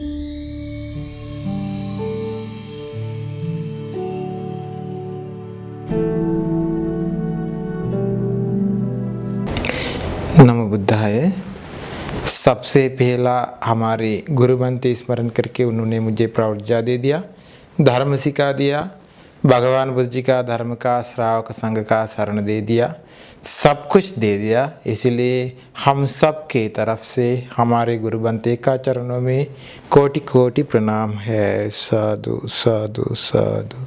नमो बुद्धाय। सबसे पहला हमारे गुरु बनते स्मरण करके उन्होंने मुझे प्रौर्जा दे दिया, धर्म सिखा दिया, भगवान बुद्ध जी का धर्म का श्रावक संघ का शरण दे दिया, सब कुछ दे दिया। इसलिए हम सब के तरफ से हमारे गुरु बनते का चरणों में कोटि कोटि प्रणाम है। साधु साधु साधु।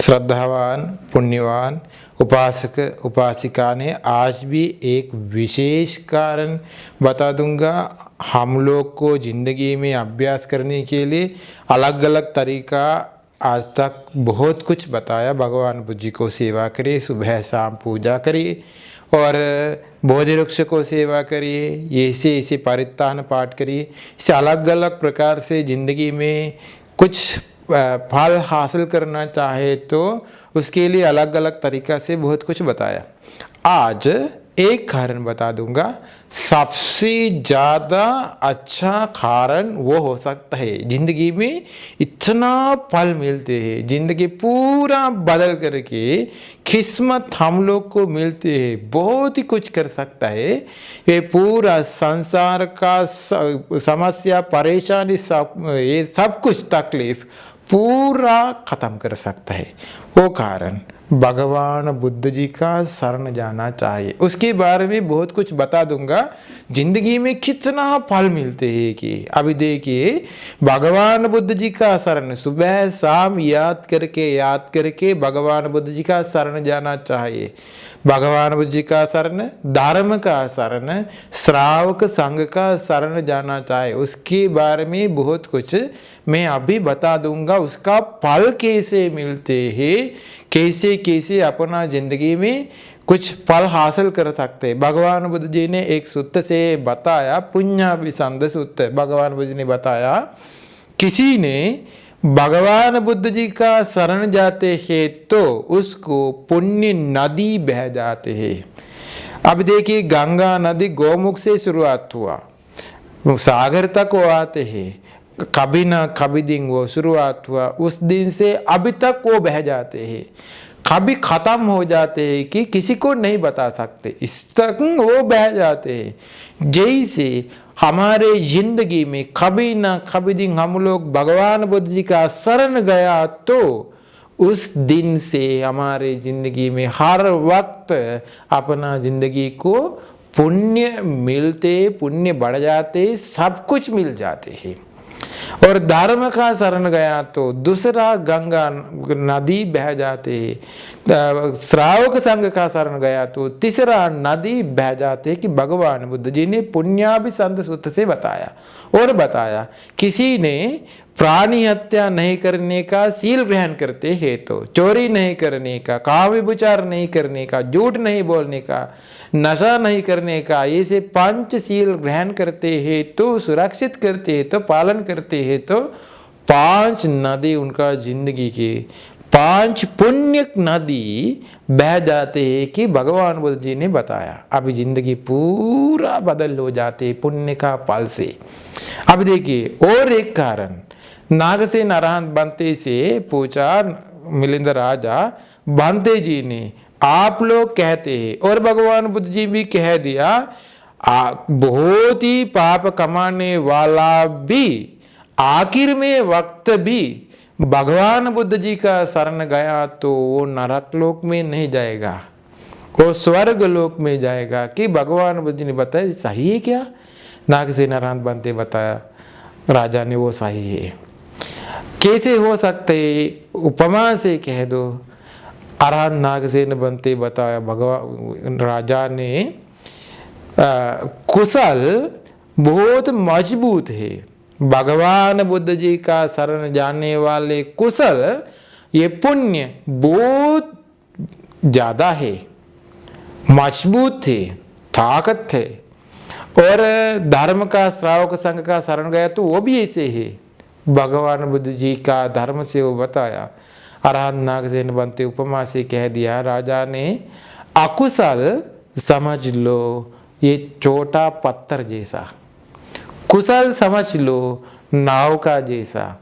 श्रद्धावान पुण्यवान उपासक उपासिका ने आज भी एक विशेष कारण बता दूंगा। हम लोग को ज़िंदगी में अभ्यास करने के लिए अलग अलग तरीका आज तक बहुत कुछ बताया। भगवान बुद्ध जी को सेवा करिए, सुबह शाम पूजा करिए और बोधि वृक्ष को सेवा करिए, ऐसे परित्राण पाठ करिए। इसे अलग अलग प्रकार से ज़िंदगी में कुछ फल हासिल करना चाहे तो उसके लिए अलग अलग तरीका से बहुत कुछ बताया। आज एक कारण बता दूंगा, सबसे ज़्यादा अच्छा कारण वो हो सकता है। ज़िंदगी में इतना फल मिलते हैं, ज़िंदगी पूरा बदल करके किस्मत हम लोग को मिलते हैं, बहुत ही कुछ कर सकता है। ये पूरा संसार का समस्या परेशानी ये सब कुछ तकलीफ पूरा ख़त्म कर सकता है। वो कारण भगवान बुद्ध जी का शरण जाना चाहिए। उसके बारे में बहुत कुछ बता दूंगा, जिंदगी में कितना फल मिलते हैं कि अभी देखिए, भगवान बुद्ध जी का शरण सुबह शाम याद करके भगवान बुद्ध जी का शरण जाना चाहिए। भगवान बुद्ध जी का शरण, धर्म का शरण, श्रावक संघ का शरण जाना चाहिए। उसके बारे में बहुत कुछ मैं अभी बता दूंगा। उसका फल कैसे मिलते हैं, कैसे कैसे अपना जिंदगी में कुछ फल हासिल कर सकते हैं। भगवान बुद्ध जी ने एक सूत्र से बताया, पुण्याभिसंध सूत्र। भगवान बुद्ध जी ने बताया, किसी ने भगवान बुद्ध जी का शरण जाते हैं तो उसको पुण्य नदी बह जाते हैं। अब देखिए, गंगा नदी गौमुख से शुरुआत हुआ, सागर तक वो आते हैं, कभी ना कभी दिन वो शुरुआत हुआ, उस दिन से अभी तक वो बह जाते हैं, कभी खत्म हो जाते हैं कि किसी को नहीं बता सकते, इस तक वो बह जाते हैं। जैसे हमारे जिंदगी में कभी ना कभी दिन हम लोग भगवान बुद्ध जी का शरण गया तो उस दिन से हमारे जिंदगी में हर वक्त अपना जिंदगी को पुण्य मिलते, पुण्य बढ़ जाते, सब कुछ मिल जाते हैं। और धर्म का शरण गया तो दूसरा गंगा नदी बह जाते हैं। श्रावक संघ का शरण गया तो तीसरा नदी बह जाते हैं कि भगवान बुद्ध जी ने पुण्याभिसंध सूत्र से बताया। और बताया, किसी ने प्राणी हत्या नहीं करने का शील ग्रहण करते हैं तो, चोरी नहीं करने का, काम विचार नहीं करने का, झूठ नहीं बोलने का, नशा नहीं करने का, ऐसे पंचशील ग्रहण करते हैं तो, सुरक्षित करते हैं तो, पालन करते हैं तो 5 नदी उनका जिंदगी के 5 पुण्य नदी बह जाते हैं कि भगवान बुद्ध जी ने बताया। अभी जिंदगी पूरा बदल हो जाते हैं पुण्य का फल से। अब देखिए, और एक कारण, नागसेन अरहंत बंते से पूछा मिलिंद राजा, बंते जी ने, आप लोग कहते हैं और भगवान बुद्ध जी भी कह दिया, बहुत ही पाप कमाने वाला भी आखिर में वक्त भी भगवान बुद्ध जी का शरण गया तो वो नरक लोक में नहीं जाएगा, वो स्वर्ग लोक में जाएगा। कि भगवान बुद्ध जी ने बताया, सही है क्या? नागसेन अरहंत बंते बताया राजा ने, वो सही है। कैसे हो सकते? उपमा से कह दो। अरहंत नागसेन बंते बताया, भगवान राजा ने कुशल बहुत मजबूत है, भगवान बुद्ध जी का शरण जाने वाले कुशल, ये पुण्य बहुत ज्यादा है, मजबूत थे, ताकत थे। और धर्म का श्रावक संघ का शरण गया तो वो भी ऐसे है, भगवान बुद्ध जी का धर्म से वो बताया। अरहंत नागसेन बंते उपमा से कह दिया राजा ने, अकुशल समझ लो ये छोटा पत्थर जैसा, कुशल समझ लो नाव का जैसा।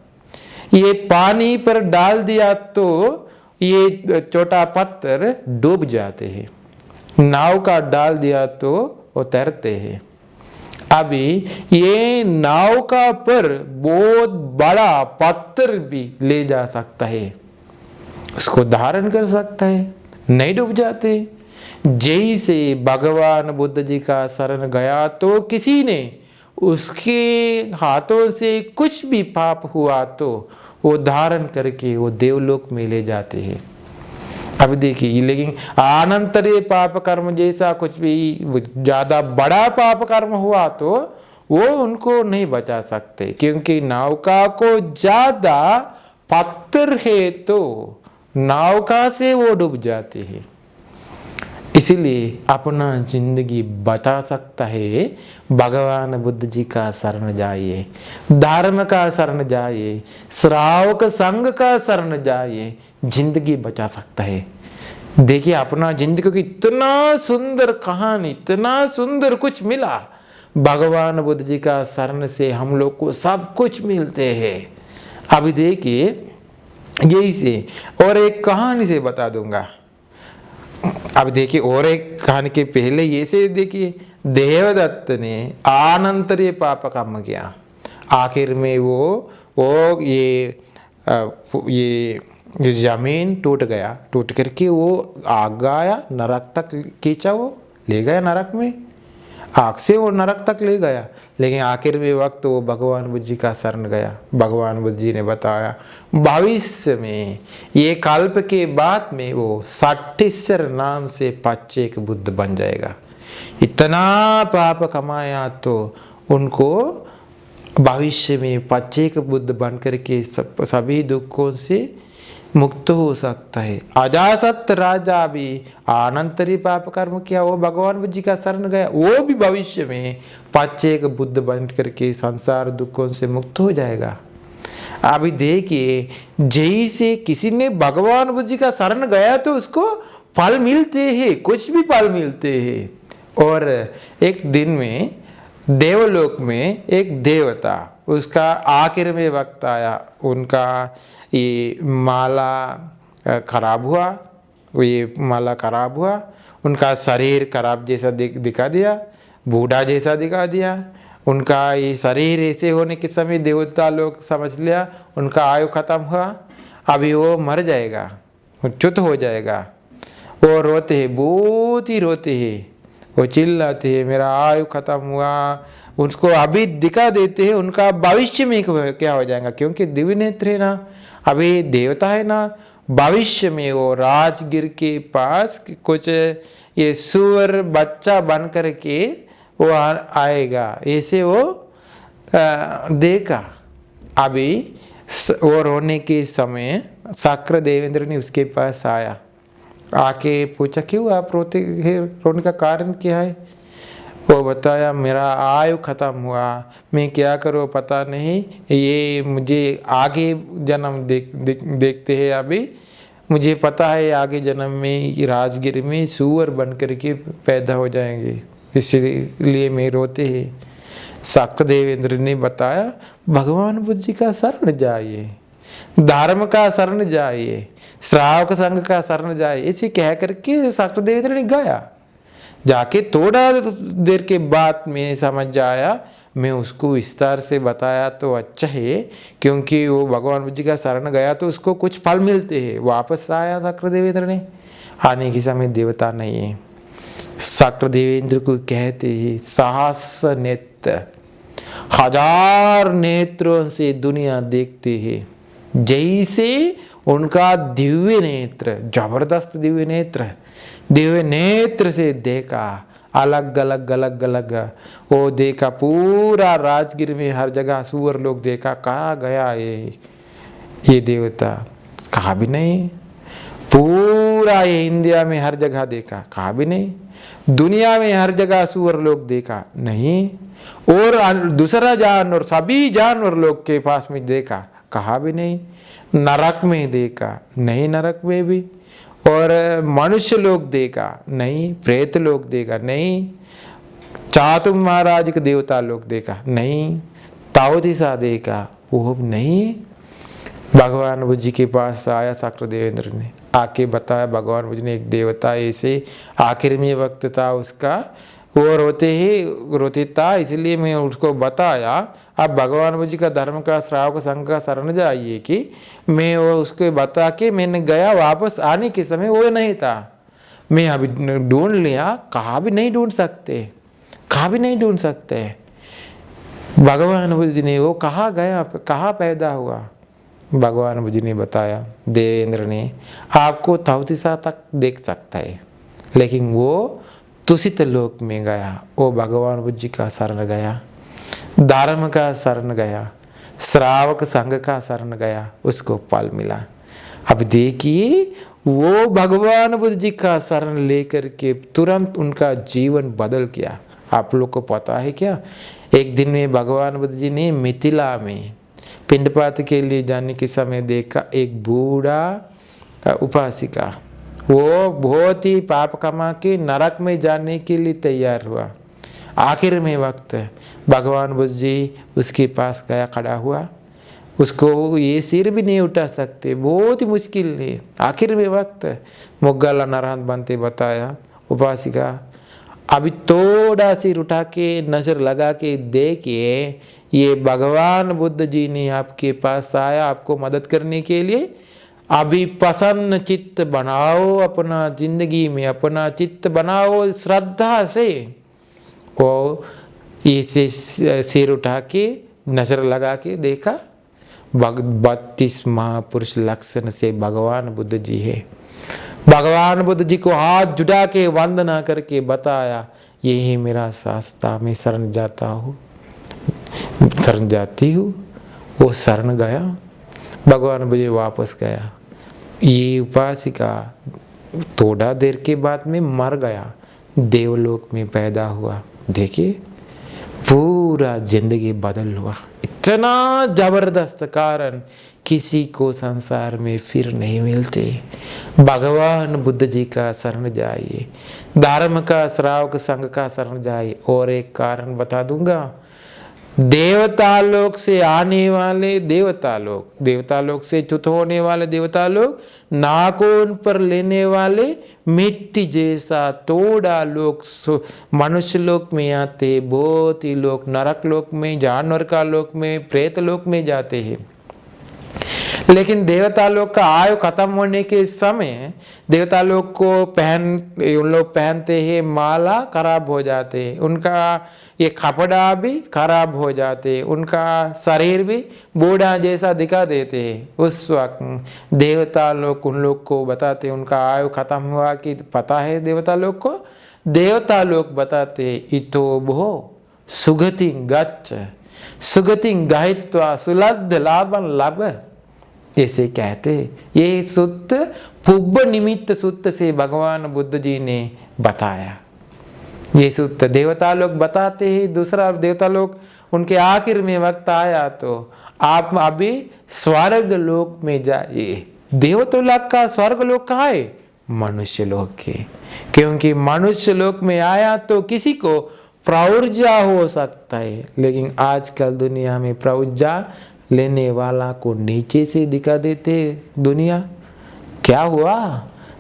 ये पानी पर डाल दिया तो ये छोटा पत्थर डूब जाते हैं, नाव का डाल दिया तो वो तैरते हैं। अभी ये नाव का पर बहुत बड़ा पत्थर भी ले जा सकता है, उसको धारण कर सकता है, नहीं डूब जाते। जैसे भगवान बुद्ध जी का शरण गया तो किसी ने उसके हाथों से कुछ भी पाप हुआ तो वो धारण करके वो देवलोक में ले जाते हैं। अब देखिए, लेकिन अनंतरीय पाप कर्म जैसा कुछ भी ज्यादा बड़ा पाप कर्म हुआ तो वो उनको नहीं बचा सकते, क्योंकि नौका को ज्यादा पत्थर है तो नौका से वो डूब जाते हैं। इसीलिए अपना जिंदगी बचा सकता है, भगवान बुद्ध जी का शरण जाइए, धर्म का शरण जाइए, श्रावक संघ का शरण जाइए, जिंदगी बचा सकता है। देखिए अपना जिंदगी को इतना सुंदर कहानी, इतना सुंदर कुछ मिला। भगवान बुद्ध जी का शरण से हम लोग को सब कुछ मिलते हैं। अभी देखिए यही से और एक कहानी से बता दूंगा। अब देखिए और एक कहानी के पहले ये से देखिए, देवदत्त ने अनंतरीय पाप कर्म किया, आखिर में वो ये जमीन टूट गया, टूट करके वो आग आया, नरक तक खींचा, वो ले गया नरक में, आग से वो नरक तक ले गया। लेकिन आखिर में वक्त वो भगवान बुद्ध जी का शरण गया। भगवान बुद्ध जी ने बताया भविष्य में ये कल्प के बाद में वो 60 नाम से पच्चेक बुद्ध बन जाएगा। इतना पाप कमाया तो उनको भविष्य में पच्चेक बुद्ध बन करके सभी दुखों से मुक्त हो सकता है। अजासत राजा भी अनंतरी पाप कर्म किया, वो भगवान बुद्ध जी का शरण गया, वो भी भविष्य में पच्चेक बुद्ध बन करके संसार दुखों से मुक्त हो जाएगा। अभी देखिए जैसे किसी ने भगवान बुद्ध जी का शरण गया तो उसको फल मिलते हैं, कुछ भी फल मिलते हैं। और एक दिन में देवलोक में एक देवता, उसका आखिर में वक्त आया, उनका ये माला खराब हुआ, ये माला खराब हुआ, उनका शरीर खराब जैसा दिखा दिया, बूढ़ा जैसा दिखा दिया। उनका ये शरीर ऐसे होने के समय देवता लोग समझ लिया उनका आयु खत्म हुआ, अभी वो मर जाएगा, च्युत हो जाएगा। वो रोते हैं, बहुत ही रोते हैं, वो चिल्लाते हैं मेरा आयु खत्म हुआ। उसको अभी दिखा देते हैं उनका भविष्य में क्या हो जाएगा, क्योंकि दिव्य नेत्र है ना, अभी देवता है ना, भविष्य में वो राजगिर के पास कुछ ये सुअर बच्चा बन करके वो आएगा, ऐसे वो देखा। अभी वो रोने के समय शक्र देवेंद्र ने उसके पास आया, आके पूछा क्यों आप रोते हैं, रोने का कारण क्या है। वो बताया मेरा आयु खत्म हुआ, मैं क्या करूँ पता नहीं, ये मुझे आगे जन्म देखते हैं, अभी मुझे पता है आगे जन्म में राजगिर में सुअर बन करके पैदा हो जाएंगे, इसलिए मैं रोते हैं। शक्र देवेंद्र ने बताया भगवान बुद्ध जी का शरण जाइए, धर्म का शरण जाइए, श्रावक संघ का शरण जाइए, ऐसे कह करके शक्र देवेंद्र ने गया। जाके थोड़ा देर के बाद में समझ आया, मैं उसको विस्तार से बताया तो अच्छा है, क्योंकि वो भगवान बुद्ध जी का शरण गया तो उसको कुछ फल मिलते हैं। वापस आया शक्र देवेंद्र ने, आने के समय देवता नहीं है। शक्र देवेंद्र को कहते हैं सहस्र नेत्र, 1000 नेत्रों से दुनिया देखते हैं, जैसे उनका दिव्य नेत्र, जबरदस्त दिव्य नेत्र है, दिव्य नेत्र से देखा, अलग अलग अलग अलग वो देखा, पूरा राजगिर में हर जगह सुअर लोग देखा, कहाँ गया ये देवता, कहा भी नहीं। पूरा ये इंडिया में हर जगह देखा, कहा भी नहीं। दुनिया में हर जगह सुअर लोग देखा, नहीं। और दूसरा जानवर, सभी जानवर लोग के पास में देखा, कहा भी नहीं। नरक में देखा, नहीं नरक में भी। और मनुष्य लोग देखा, नहीं। प्रेत लोग देखा, नहीं। चातुम महाराज के देवता लोग देखा, नहीं। दाऊद ही सा देखा, वो नहीं। भगवान बुद्ध जी के पास आया शक्र देवेंद्र ने, आके बताया भगवान बुद्ध ने एक देवता ऐसे आखिर में वक्त था उसका, वो रोते था, इसलिए मैं उसको बताया। अब भगवान बुद्ध जी का धर्म का श्रावक संघ का शरण जाइए कि मैं वो उसको बता के मैंने गया, वापस आने के समय वो नहीं था। मैं अभी ढूंढ लिया, कहाँ भी नहीं ढूंढ सकते, कहाँ भी नहीं ढूंढ सकते। भगवान बुद्ध जी ने वो कहाँ गया, कहाँ पैदा हुआ, भगवान बुद्ध जी ने बताया देवेंद्र ने आपको तौतीसा तक देख सकता है, लेकिन वो तुषित लोक में गया, वो भगवान बुद्ध जी का शरण गया, धर्म का शरण गया, श्रावक संघ का शरण गया, उसको फल मिला। अब देखिए वो भगवान बुद्ध जी का शरण लेकर के तुरंत उनका जीवन बदल गया। आप लोग को पता है क्या, एक दिन में भगवान बुद्ध जी ने मिथिला में पिंडपात के लिए जाने के समय देखा एक बूढ़ा उपासिका, वो बहुत ही पाप कमा के नरक में जाने के लिए तैयार हुआ। आखिर में वक्त भगवान बुद्ध जी उसके पास गया, खड़ा हुआ, उसको ये सिर भी नहीं उठा सकते, बहुत ही मुश्किल है। आखिर में वक्त मुग्गल नारायण बनते बताया उपासिका अभी थोड़ा सिर उठा के नजर लगा के देखिए, ये भगवान बुद्ध जी ने आपके पास आया आपको मदद करने के लिए। अभी प्रसन्न चित्त बनाओ, अपना जिंदगी में अपना चित्त बनाओ श्रद्धा से। वो इसे सिर उठा के नजर लगा के देखा, 32 महापुरुष लक्षण से भगवान बुद्ध जी है। भगवान बुद्ध जी को हाथ जुटा के वंदना करके बताया यही मेरा शास्त्र, मैं शरण जाता हूँ, शरण जाती हूँ। वो शरण गया, भगवान बुद्ध जी वापस गया। ये उपासिका थोड़ा देर के बाद में मर गया, देवलोक में पैदा हुआ। देखिए पूरा जिंदगी बदल हुआ। इतना जबरदस्त कारण किसी को संसार में फिर नहीं मिलते। भगवान बुद्ध जी का शरण जाइए, धर्म का श्रावक संघ का शरण जाइए। और एक कारण बता दूंगा, देवता लोक से आने वाले देवता लोक से च्युत होने वाले देवता लोग, नाखून पर लेने वाले मिट्टी जैसा थोड़ा लोग मनुष्य लोक में आते, बहुत ही लोग नरक लोक में, जानवर का लोक में, प्रेत लोक में जाते हैं। लेकिन देवता लोग का आयु खत्म होने के समय देवता लोग को उन लोग पहनते हैं माला, खराब हो जाते हैं, उनका ये कपड़ा भी खराब हो जाते हैं, उनका शरीर भी बूढ़ा जैसा दिखा देते हैं। उस वक्त देवता लोग उन लोग को बताते हैं उनका आयु खत्म हुआ कि पता है देवता लोग को, देवता लोग बताते इतो भो सुगति गच्छ सुगति गहित्वा सुलब्ध लाभं लभ, ऐसे कहते। ये सूत्र पुब्ब निमित्त सूत्र से भगवान बुद्ध जी ने बताया। ये सूत्र देवता लोग बताते हैं, दूसरा देवता लोग उनके आखिर में वक्त आया तो आप अभी स्वर्ग लोक में जाइए। देवता लोग का स्वर्ग लोक कहाँ है? मनुष्य लोक के, क्योंकि मनुष्य लोक में आया तो किसी को प्रौर्जा हो सकता है, लेकिन आजकल दुनिया में प्रौर्जा लेने वाला को नीचे से दिखा देते दुनिया। क्या हुआ?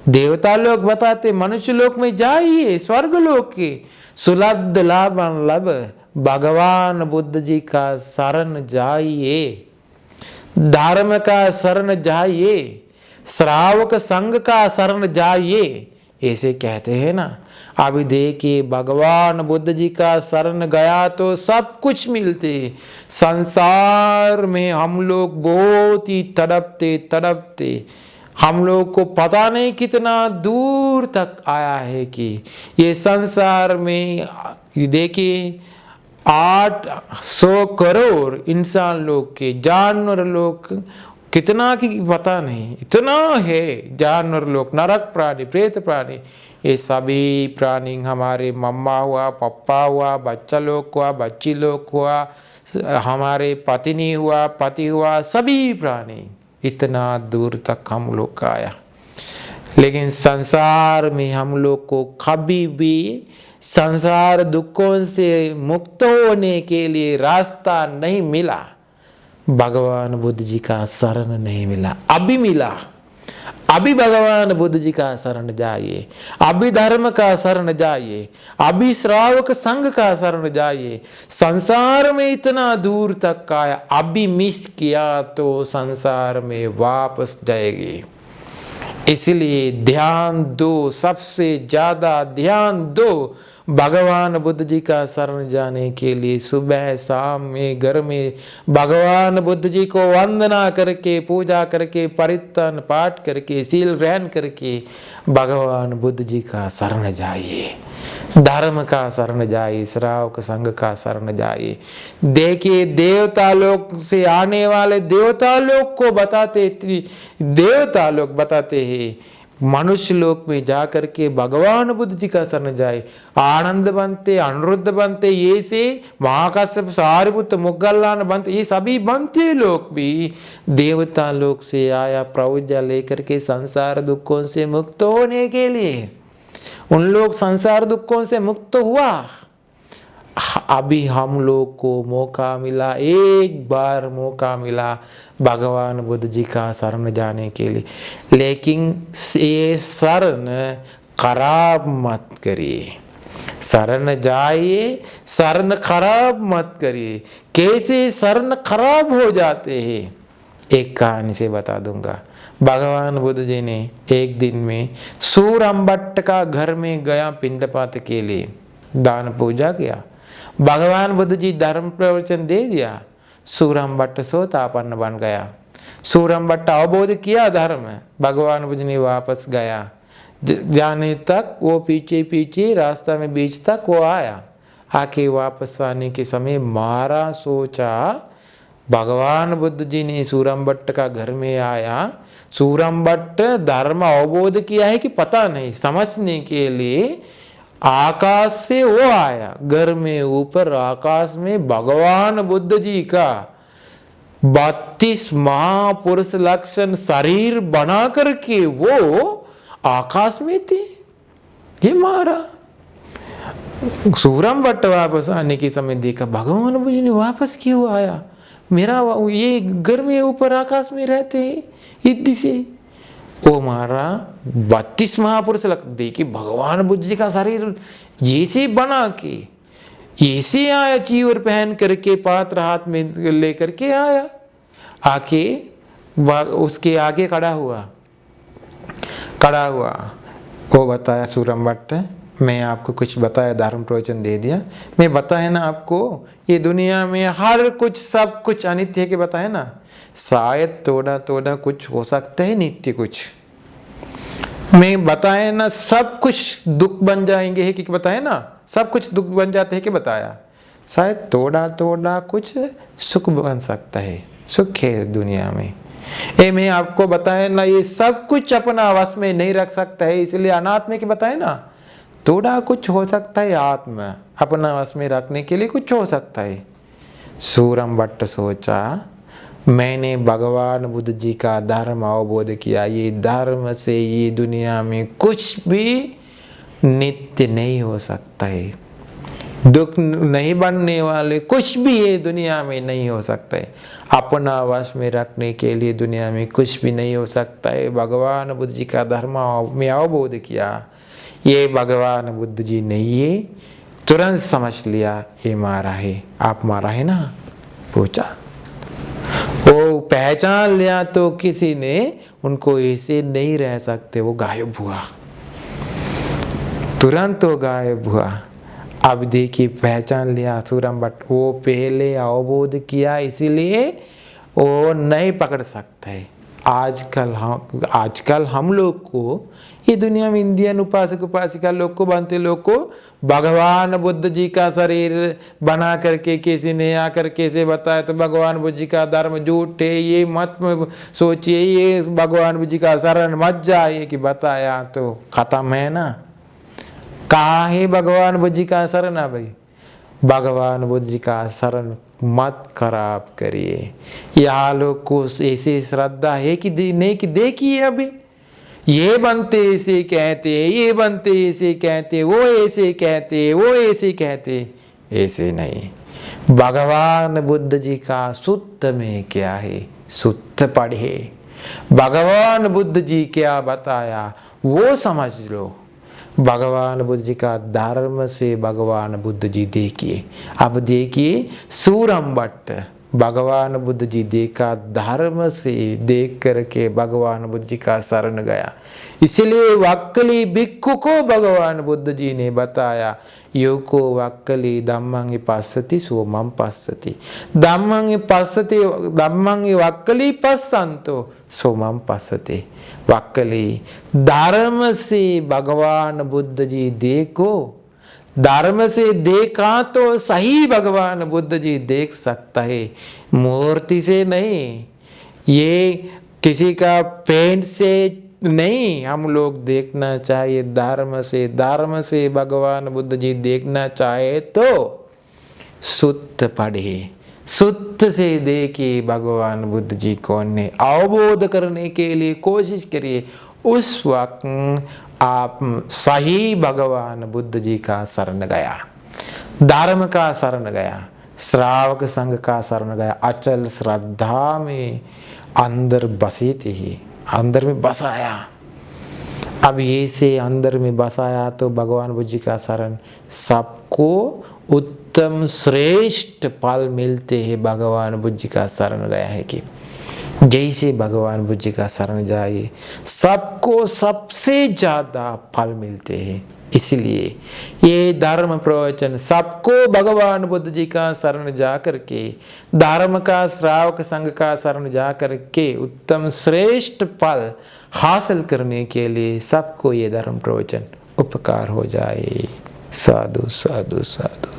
देवता लोग बताते मनुष्य लोक में जाइए, स्वर्ग लोक के सुलब्ध लाभं लभ, भगवान बुद्ध जी का शरण जाइए, धर्म का शरण जाइए, श्रावक संघ का शरण जाइए, ऐसे कहते हैं ना। अभी देखिए भगवान बुद्ध जी का शरण गया तो सब कुछ मिलते। संसार में हम लोग बहुत ही तड़पते तड़पते, हम लोग को पता नहीं कितना दूर तक आया है कि ये संसार में देखिए 800 करोड़ इंसान लोग के, जानवर लोग कितना की पता नहीं, इतना है जानवर लोग, नरक प्राणी, प्रेत प्राणी, ये सभी प्राणी हमारे मम्मा हुआ, पप्पा हुआ, बच्चा लोग हुआ, बच्ची लोग हुआ, हमारे पत्नी हुआ, पति हुआ, सभी प्राणी इतना दूर तक हम लोग का आया। लेकिन संसार में हम लोग को कभी भी संसार दुखों से मुक्त होने के लिए रास्ता नहीं मिला, भगवान बुद्ध जी का शरण नहीं मिला। अभी मिला, अभी भगवान बुद्ध जी का शरण जाइए, अभी धर्म का शरण जाइए, अभी श्रावक संघ का शरण जाइए। संसार में इतना दूर तक आया, अभी मिस किया तो संसार में वापस जाएगी। इसलिए ध्यान दो, सबसे ज्यादा ध्यान दो भगवान बुद्ध जी का शरण जाने के लिए। सुबह शाम में घर में भगवान बुद्ध जी को वंदना करके, पूजा करके, परित्रण पाठ करके, शील ग्रहण करके भगवान बुद्ध जी का शरण जाइए, धर्म का शरण जाइए, श्रावक संघ का शरण जाइए। देखिए देवता लोक से आने वाले देवता लोक को बताते, देवता लोग बताते हैं मनुष्य लोक में जाकर के भगवान बुद्ध जी का शरण जाए, आनंद बनते, अनिरुद्ध बनते, ये से महाकाश्यप, सारिपुत्र, मुगललान बनते, ये सभी बनते लोग भी देवता लोक से आया प्रवृत्ति लेकर के संसार दुखों से मुक्त होने के लिए। उन लोग संसार दुखों से मुक्त हुआ। अभी हम लोग को मौका मिला, एक बार मौका मिला भगवान बुद्ध जी का शरण जाने के लिए। लेकिन ये शरण खराब मत करिए, शरण जाइए, शरण खराब मत करिए। कैसे शरण खराब हो जाते हैं, एक कहानी से बता दूंगा। भगवान बुद्ध जी ने एक दिन में सूरमभट्ट का घर में गया पिंडपात के लिए, दान पूजा किया। भगवान बुद्ध जी धर्म प्रवचन दे दिया, सूरमभट्ट सोतापन्न बन गया। सूरमभट्ट अवबोध किया धर्म, भगवान बुद्ध ने वापस गया। जाने तक वो पीछे पीछे रास्ता में बीच तक वो आया। आके वापस आने के समय मारा सोचा, भगवान बुद्ध जी ने सूरमभट्ट का घर में आया, सूरमभट्ट धर्म अवबोध किया है कि पता नहीं, समझने के लिए आकाश से वो आया। घर में ऊपर आकाश में भगवान बुद्ध जी का 32 महापुरुष लक्षण शरीर बना करके वो आकाश में थे। ये मारा सूरमभट्ट वापस आने के समय देखा, भगवान बुद्ध जी ने वापस क्यों आया, मेरा ये घर में ऊपर आकाश में रहते हैं इतनी से। वो मारा 32 महापुरुष देखिए भगवान बुद्ध जी का शरीर जैसे बना के ऐसे आया, चीवर पहन करके पात्र हाथ में लेकर के आया। आके उसके आगे खड़ा हुआ वो बताया, सूरमभट्ट मैं आपको कुछ बताया, धर्म प्रवचन दे दिया। मैं बताया ना आपको ये दुनिया में हर कुछ सब कुछ अनित्य के बताया ना, शायद थोड़ा थोड़ा कुछ हो सकता है नित्य कुछ। मैं बताया ना सब कुछ दुख बन जाएंगे है कि बताया ना सब कुछ दुख बन जाते हैं कि बताया, शायद थोड़ा थोड़ा कुछ सुख बन सकता है, सुख है दुनिया में। ये मैं आपको बताया ना ये सब कुछ अपना वश में नहीं रख सकता है, इसलिए अनात्म के बताए ना थोड़ा कुछ हो सकता है, आत्मा अपना वश में रखने के लिए कुछ हो सकता है। सूरमभट्ट सोचा मैंने भगवान बुद्ध जी का धर्म अवबोध किया, ये धर्म से ये दुनिया में कुछ भी नित्य नहीं हो सकता है, दुख नहीं बनने वाले कुछ भी ये दुनिया में नहीं हो सकता है, अपना वश में रखने के लिए दुनिया में कुछ भी नहीं हो सकता है। भगवान बुद्ध जी का धर्म में अवबोध किया, ये भगवान बुद्ध जी नहीं है, तुरंत समझ लिया ये मारा है। आप मारा है ना, पूछा, वो पहचान लिया तो किसी ने उनको ऐसे नहीं रह सकते, वो गायब हुआ, तुरंत वो गायब हुआ। अब देखिए पहचान लिया सूरमभट्ट, वो पहले अवबोध किया इसीलिए वो नहीं पकड़ सकता है। आजकल हम लोग को ये दुनिया में इंडियन उपासक उपासिका लोग को बनते लोग को भगवान बुद्ध जी का शरीर बना करके किसी ने आकर कैसे बताया तो भगवान बुद्ध जी का धर्म झूठ है, ये मत सोचिए, ये भगवान बुद्ध जी का शरण मत जाइए कि बताया तो खत्म है ना। कहाँ है भगवान बुद्ध जी का शरण है भाई, भगवान बुद्ध जी का शरण मत खराब करिए। यहाँ लोग को ऐसी श्रद्धा है कि नहीं कि देखिए अभी ये बनते ऐसे कहते, ये बनते ऐसे कहते, वो ऐसे कहते, वो ऐसे कहते, ऐसे नहीं। भगवान बुद्ध जी का सूत्र में क्या है, सूत्र पढ़े। भगवान बुद्ध जी क्या बताया वो समझ लो। भगवान बुद्ध जी का धर्म से भगवान बुद्ध जी देखिए। अब देखिए सूरम भट्ट, भगवान बुद्ध जी देखा धर्म से देख करके भगवान बुद्ध जी का शरण गया। इसलिए वक्कली भिक्खु को भगवान बुद्ध जी ने बताया, योको वक्कली धम्मं पश्यति सोमं पश्यति, धम्मं पश्यति धम्मं वक्कली पश्यन्तो सोमं पश्यति। वक्कली धर्म से भगवान बुद्ध जी देखो, धर्म से देखा तो सही भगवान बुद्ध जी देख सकता है, मूर्ति से नहीं, ये किसी का पेंट से नहीं हम लोग देखना चाहिए, धर्म से। धर्म से भगवान बुद्ध जी देखना चाहे तो सुत्त पढ़े, सुत्त से देखिए भगवान बुद्ध जी कौन है, अवबोध करने के लिए कोशिश करिए। उस वक्त आप सही भगवान बुद्ध जी का शरण गया, धर्म का शरण गया, श्रावक संघ का शरण गया, अचल श्रद्धा में अंदर बसी थी, अंदर में बसाया। अब ये से अंदर में बसाया तो भगवान बुद्ध जी का शरण, सबको उत्तम श्रेष्ठ फल मिलते हैं। भगवान बुद्ध जी का शरण गया है कि जैसे भगवान बुद्ध जी का शरण जाए सबको सबसे ज्यादा फल मिलते हैं। इसलिए ये धर्म प्रवचन सबको भगवान बुद्ध जी का शरण जा करके, धर्म का श्रावक संघ का शरण जा करके उत्तम श्रेष्ठ फल हासिल करने के लिए सबको ये धर्म प्रवचन उपकार हो जाए। साधु साधु साधु।